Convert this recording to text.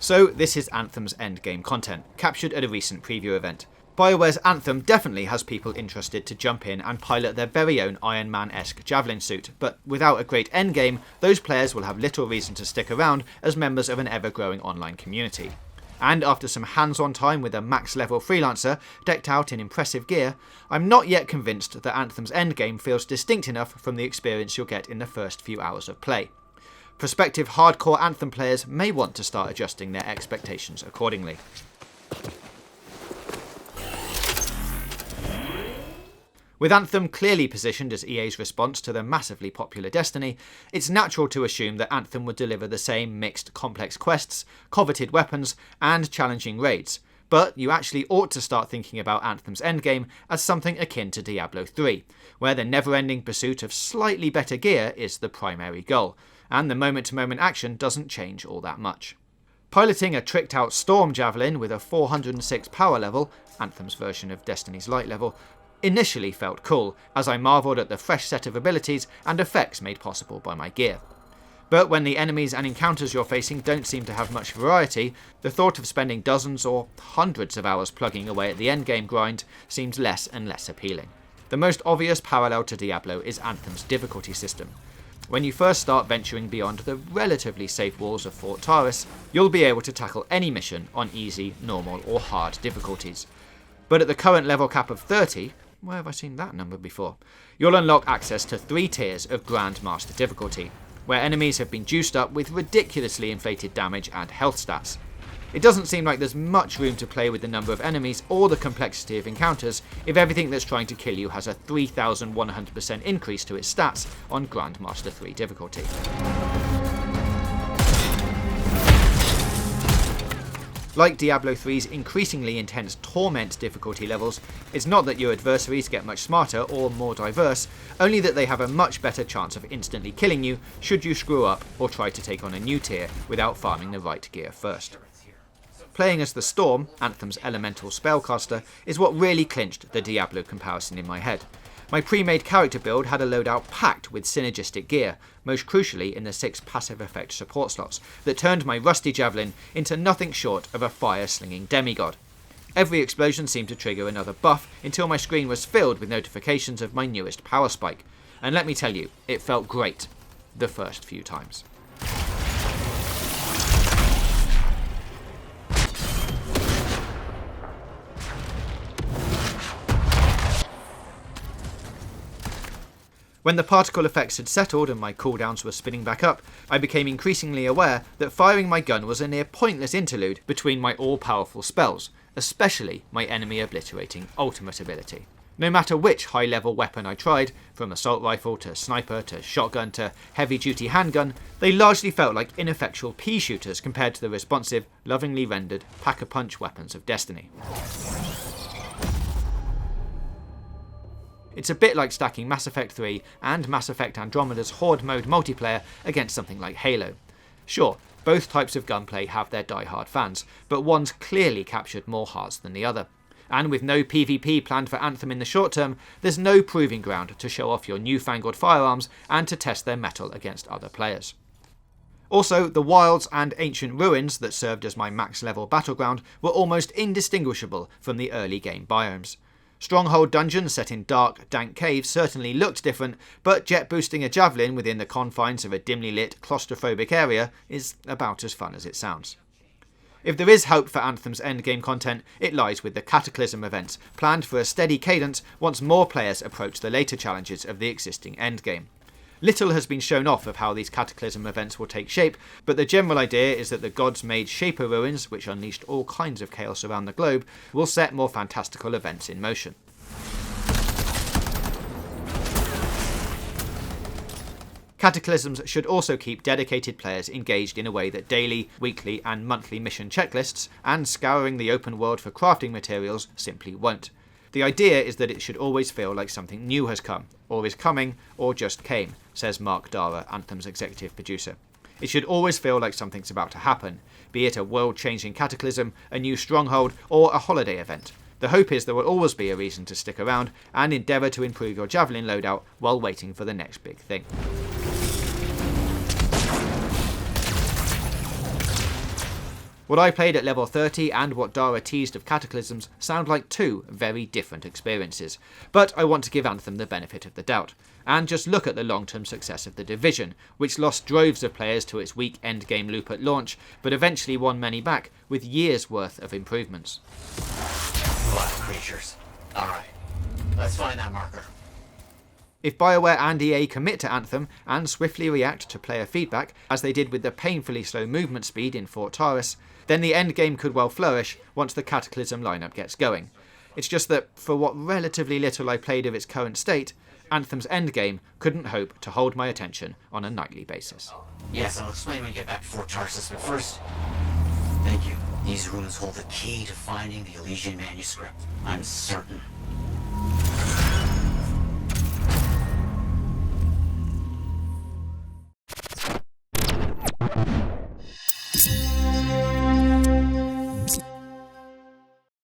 So this is Anthem's End Game content, captured at a recent preview event. BioWare's Anthem definitely has people interested to jump in and pilot their very own Iron Man-esque javelin suit, but without a great endgame, those players will have little reason to stick around as members of an ever-growing online community. And after some hands-on time with a max-level freelancer decked out in impressive gear, I'm not yet convinced that Anthem's endgame feels distinct enough from the experience you'll get in the first few hours of play. Prospective hardcore Anthem players may want to start adjusting their expectations accordingly. With Anthem clearly positioned as EA's response to the massively popular Destiny, it's natural to assume that Anthem would deliver the same mixed complex quests, coveted weapons, and challenging raids, but you actually ought to start thinking about Anthem's endgame as something akin to Diablo 3, where the never-ending pursuit of slightly better gear is the primary goal, and the moment-to-moment action doesn't change all that much. Piloting a tricked-out Storm Javelin with a 406 power level, Anthem's version of Destiny's light level, initially felt cool, as I marvelled at the fresh set of abilities and effects made possible by my gear. But when the enemies and encounters you're facing don't seem to have much variety, the thought of spending dozens or hundreds of hours plugging away at the endgame grind seems less and less appealing. The most obvious parallel to Diablo is Anthem's difficulty system. When you first start venturing beyond the relatively safe walls of Fort Taurus, you'll be able to tackle any mission on easy, normal or hard difficulties. But at the current level cap of 30, where have I seen that number before? You'll unlock access to 3 tiers of Grandmaster difficulty, where enemies have been juiced up with ridiculously inflated damage and health stats. It doesn't seem like there's much room to play with the number of enemies or the complexity of encounters if everything that's trying to kill you has a 3,100% increase to its stats on Grandmaster 3 difficulty. Like Diablo 3's increasingly intense Torment difficulty levels, it's not that your adversaries get much smarter or more diverse, only that they have a much better chance of instantly killing you should you screw up or try to take on a new tier without farming the right gear first. Playing as the Storm, Anthem's elemental spellcaster, is what really clinched the Diablo comparison in my head. My pre-made character build had a loadout packed with synergistic gear, most crucially in the 6 passive effect support slots, that turned my rusty javelin into nothing short of a fire-slinging demigod. Every explosion seemed to trigger another buff until my screen was filled with notifications of my newest power spike. And let me tell you, it felt great the first few times. When the particle effects had settled and my cooldowns were spinning back up, I became increasingly aware that firing my gun was a near pointless interlude between my all-powerful spells, especially my enemy obliterating ultimate ability. No matter which high-level weapon I tried, from assault rifle to sniper to shotgun to heavy-duty handgun, they largely felt like ineffectual pea shooters compared to the responsive, lovingly rendered pack-a-punch weapons of Destiny. It's a bit like stacking Mass Effect 3 and Mass Effect Andromeda's Horde mode multiplayer against something like Halo. Sure, both types of gunplay have their die-hard fans, but one's clearly captured more hearts than the other. And with no PvP planned for Anthem in the short term, there's no proving ground to show off your newfangled firearms and to test their mettle against other players. Also, the wilds and ancient ruins that served as my max-level battleground were almost indistinguishable from the early game biomes. Stronghold dungeons set in dark, dank caves certainly looked different, but jet boosting a javelin within the confines of a dimly lit, claustrophobic area is about as fun as it sounds. If there is hope for Anthem's endgame content, it lies with the Cataclysm events, planned for a steady cadence once more players approach the later challenges of the existing endgame. Little has been shown off of how these Cataclysm events will take shape, but the general idea is that the gods made Shaper ruins, which unleashed all kinds of chaos around the globe, will set more fantastical events in motion. Cataclysms should also keep dedicated players engaged in a way that daily, weekly and monthly mission checklists and scouring the open world for crafting materials simply won't. The idea is that it should always feel like something new has come, or is coming, or just came, says Mark Dara, Anthem's executive producer. It should always feel like something's about to happen, be it a world-changing cataclysm, a new stronghold, or a holiday event. The hope is there will always be a reason to stick around and endeavour to improve your javelin loadout while waiting for the next big thing. What I played at level 30 and what Dara teased of Cataclysms sound like two very different experiences, but I want to give Anthem the benefit of the doubt, and just look at the long-term success of The Division, which lost droves of players to its weak endgame loop at launch, but eventually won many back with years' worth of improvements. Black creatures. Alright, let's find that marker. If BioWare and EA commit to Anthem and swiftly react to player feedback, as they did with the painfully slow movement speed in Fort Taurus, then the endgame could well flourish once the Cataclysm lineup gets going. It's just that, for what relatively little I played of its current state, Anthem's Endgame couldn't hope to hold my attention on a nightly basis. Yes, I'll explain when we get back to Fort Tarsus, but first, thank you. These runes hold the key to finding the Elysian manuscript. I'm certain